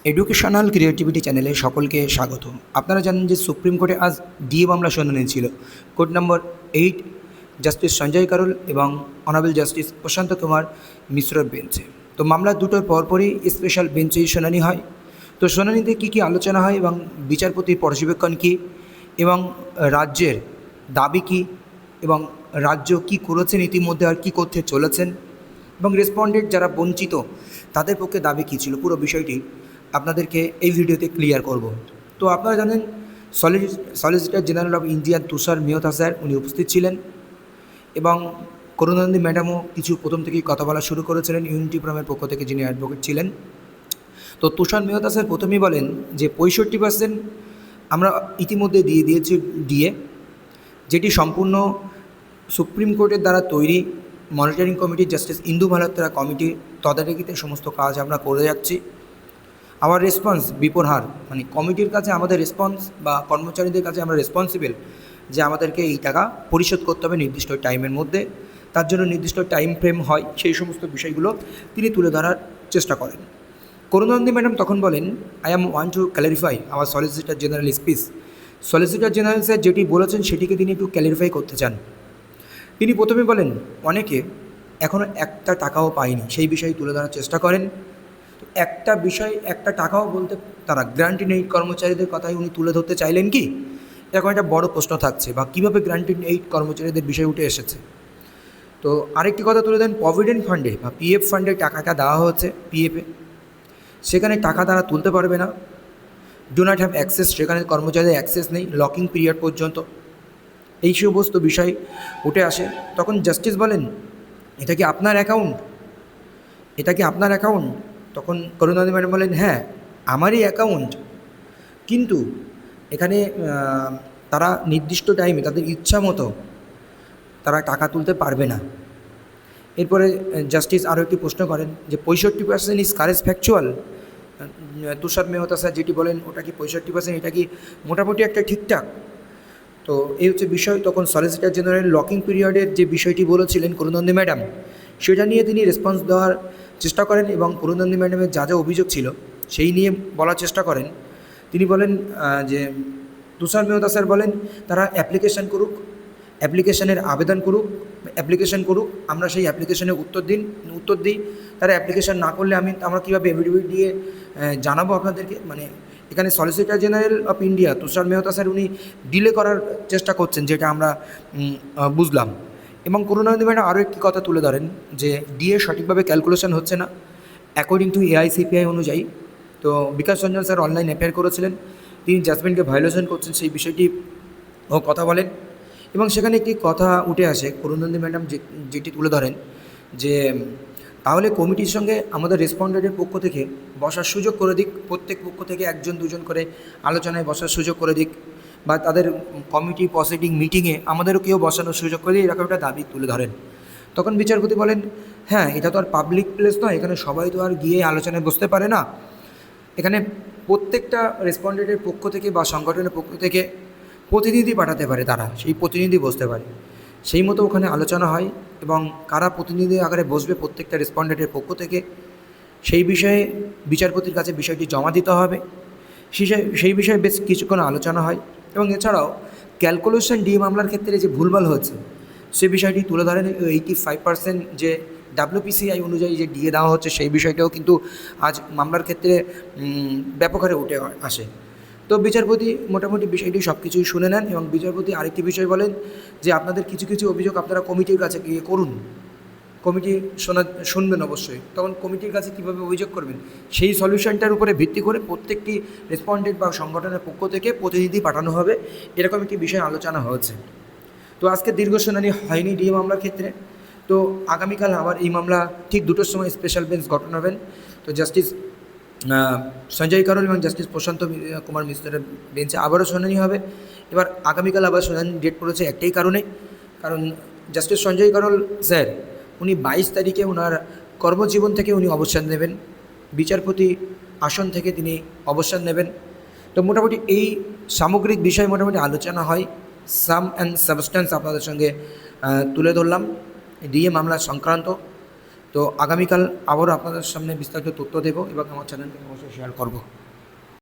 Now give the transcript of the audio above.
Educational creativity চ্যানেলে সকলকে স্বাগত। আপনারা জানেন যে সুপ্রিম কোর্টে আজ ডিএ মামলা শুনানি ছিল। কোর্ট নম্বর 8 জাস্টিস সঞ্জয় কারোল এবং অনারেবল জাস্টিস প্রশান্ত কুমার মিশ্রর বেঞ্চে। তো মামলা দুটোর পরপরই স্পেশাল বেঞ্চেই শুনানি হয়। তো শুনানিতে কী কী আলোচনা হয় এবং বিচারপতির পর্যবেক্ষণ কী এবং রাজ্যের দাবি কী এবং রাজ্য কী করেছেন ইতিমধ্যে আর কী করতে চলেছেন এবং রেসপন্ডেন্ট যারা বঞ্চিত তাদের পক্ষে দাবি কী ছিল, পুরো বিষয়টি আপনাদেরকে এই ভিডিওতে ক্লিয়ার করব। তো আপনারা জানেন solicitor general of India Tushar Mehta sir উনি উপস্থিত ছিলেন এবং করুণানন্দী ম্যাডামও কিছু প্রথম থেকেই কথা বলা শুরু করেছিলেন ইউনিটি ফোরামের পক্ষ থেকে, যিনি অ্যাডভোকেট ছিলেন। তো তুষার মেহতা স্যার প্রথমেই বলেন যে 65% আমরা ইতিমধ্যে দিয়ে দিয়েছি ডিএ, যেটি সম্পূর্ণ সুপ্রিম কোর্টের দ্বারা তৈরি মনিটরিং কমিটি জাস্টিস ইন্দু মালহোত্রা কমিটির তদারকিতে সমস্ত কাজ আমরা করে যাচ্ছি। আমার রেসপন্স বিপরহার, মানে কমিটির কাছে আমাদের রেসপন্স বা কর্মচারীদের কাছে আমরা রেসপন্সিবল যে আমাদেরকে এই টাকা পরিশোধ করতে হবে নির্দিষ্ট টাইমের মধ্যে, তার জন্য নির্দিষ্ট টাইম ফ্রেম হয়, সেই সমস্ত বিষয়গুলো তিনি তুলে ধরার চেষ্টা করেন। করুণানন্দী ম্যাডাম তখন বলেন, I am want to clarify our solicitor general speech. Solicitor general sir যেটি বলেছেন সেটিকে তিনি একটু ক্ল্যারিফাই করতে চান। তিনি প্রথমে বলেন অনেকে এখনও একটা টাকাও পায়নি, সেই বিষয়ে তুলে ধরার চেষ্টা করেন। একটা বিষয়, একটা টাকাও বলতে তারা গ্র্যান্ট ইন এইড কর্মচারীদের কথাই উনি তুলে ধরতে চাইলেন কি, এখন একটা বড় প্রশ্ন থাকছে, বা কীভাবে গ্র্যান্ট ইন এইড কর্মচারীদের বিষয় উঠে এসেছে। তো আরেকটি কথা তুলে দেন, প্রভিডেন্ট ফান্ডে বা পিএফ ফান্ডে টাকাটা দেওয়া হচ্ছে পিএফে, সেখানে টাকা তারা তুলতে পারবে না। ডু নট হ্যাভ অ্যাক্সেস, সেখানে কর্মচারীদের অ্যাক্সেস নেই লকিং পিরিয়ড পর্যন্ত, এই সমস্ত বিষয় উঠে আসে। তখন জাস্টিস বলেন, এটা কি আপনার অ্যাকাউন্ট, এটা কি আপনার অ্যাকাউন্ট? তখন করুণানন্দী ম্যাডাম বলেন, হ্যাঁ আমারই অ্যাকাউন্ট, কিন্তু এখানে তারা নির্দিষ্ট টাইমে তাদের ইচ্ছা মতো তারা টাকা তুলতে পারবে না। এরপরে জাস্টিস আরও একটি প্রশ্ন করেন যে 65% is correct factual. Tushar Mehta sir যেটি বলেন ওটা কি 65%, এটা কি মোটামুটি একটা ঠিকঠাক? তো এই হচ্ছে বিষয়। তখন সলিসিটর জেনারেল লকিং পিরিয়ডের যে বিষয়টি বলেছিলেন করুণানন্দী ম্যাডাম, সেটা নিয়ে তিনি রেসপন্স দেওয়ার চেষ্টা করেন এবং করুণানন্দী ম্যাডামের যা যা অভিযোগ ছিল সেই নিয়ে বলার চেষ্টা করেন। তিনি বলেন যে তুষার মেহতা স্যার বলেন তারা অ্যাপ্লিকেশান করুক, অ্যাপ্লিকেশানের আবেদন করুক, অ্যাপ্লিকেশান করুক, আমরা সেই অ্যাপ্লিকেশানের উত্তর দিই। তারা অ্যাপ্লিকেশান না করলে আমরা কীভাবে এফিডেভিট দিয়ে জানাবো আপনাদেরকে। মানে এখানে solicitor general of India Tushar Mehta sir উনি ডিলে করার চেষ্টা করছেন, যেটা আমরা বুঝলাম। এবং করুণানন্দী ম্যাডাম আরও একটি কথা তুলে ধরেন যে ডিএ সঠিকভাবে ক্যালকুলেশন হচ্ছে না অ্যাকর্ডিং টু এআইসিপিআই অনুযায়ী। তো Bikash Ranjan sir online affair করেছিলেন, তিনি জাজমেন্টকে ভায়োলেশন করছেন, সেই বিষয়টি ও কথা বলেন। এবং সেখানে একটি কথা উঠে আসে, করুণানন্দী ম্যাডাম যেটি তুলে ধরেন যে তাহলে কমিটির সঙ্গে আমাদের রেসপন্ডেন্টের পক্ষ থেকে বসার সুযোগ করে দিক, প্রত্যেক পক্ষ থেকে একজন দুজন করে আলোচনায় বসার সুযোগ করে দিক, বা তাদের কমিটি প্রসিডিং মিটিংয়ে আমাদেরও কেউ বসানোর সুযোগ করে দিই, এরকম একটা দাবি তুলে ধরেন। তখন বিচারপতি বলেন, হ্যাঁ এটা তো আর পাবলিক প্লেস নয়, এখানে সবাই তো আর গিয়ে আলোচনায় বসতে পারে না, এখানে প্রত্যেকটা রেসপন্ডেন্টের পক্ষ থেকে বা সংগঠনের পক্ষ থেকে প্রতিনিধি পাঠাতে পারে, তারা সেই প্রতিনিধি বসতে পারে, সেই মতো ওখানে আলোচনা হয়। এবং কারা প্রতিনিধি আকারে বসবে প্রত্যেকটা রেসপন্ডেন্টের পক্ষ থেকে, সেই বিষয়ে বিচারপতির কাছে বিষয়টি জমা দিতে হবে, সেই বিষয়ে বেশ কিছুক্ষণ আলোচনা হয়। এবং এছাড়াও ক্যালকুলেশন ডি মামলার ক্ষেত্রে যে ভুলভাল হয়েছে সে বিষয়টি তুলে ধরেন। 85% যে ডাব্লিউপিসিআই অনুযায়ী যে ডিএ দেওয়া হচ্ছে সেই বিষয়টাও কিন্তু আজ মামলার ক্ষেত্রে ব্যাপক হারে উঠে আসে। তো বিচারপতি মোটামুটি বিষয়টি সব কিছুই শুনে নেন এবং বিচারপতি আরেকটি বিষয় বলেন যে আপনাদের কিছু কিছু অভিযোগ আপনারা কমিটির কাছে গিয়ে করুন, কমিটি শুনবেন অবশ্যই। তখন কমিটির কাছে কীভাবে অভিযোগ করবেন সেই সলিউশনটার উপরে ভিত্তি করে প্রত্যেকটি রেসপন্ডেন্ট বা সংগঠনের পক্ষ থেকে প্রতিনিধি পাঠানো হবে, এরকম একটি বিষয় আলোচনা হয়েছে। তো আজকে দীর্ঘ শুনানি হয়নি ডিএ মামলার ক্ষেত্রে। তো আগামীকাল আবার এই মামলা ঠিক 2টোর সময় স্পেশাল বেঞ্চ গঠন হবেন। তো জাস্টিস সঞ্জয় কারোল এবং জাস্টিস প্রশান্ত কুমার মিশ্রের বেঞ্চে আবারও শুনানি হবে। এবার আগামীকাল আবার শুনানি ডেট পড়েছে একটাই কারণ জাস্টিস সঞ্জয় কারোল স্যার উনি 22 তারিখে ওনার কর্মজীবন থেকে উনি অবসর নেবেন, বিচারপতি আসন থেকে তিনি অবসর নেবেন। তো মোটামুটি এই সামগ্রিক বিষয় মোটামুটি আলোচনা হয়, সাম অ্যান্ড সাবস্ট্যান্স আপনাদের সঙ্গে তুলে ধরলাম ডিএ মামলা সংক্রান্ত। তো আগামীকাল আবারও আপনাদের সামনে বিস্তারিত তথ্য দেবো এবং আমার চ্যানেলকে অবশ্যই শেয়ার করব।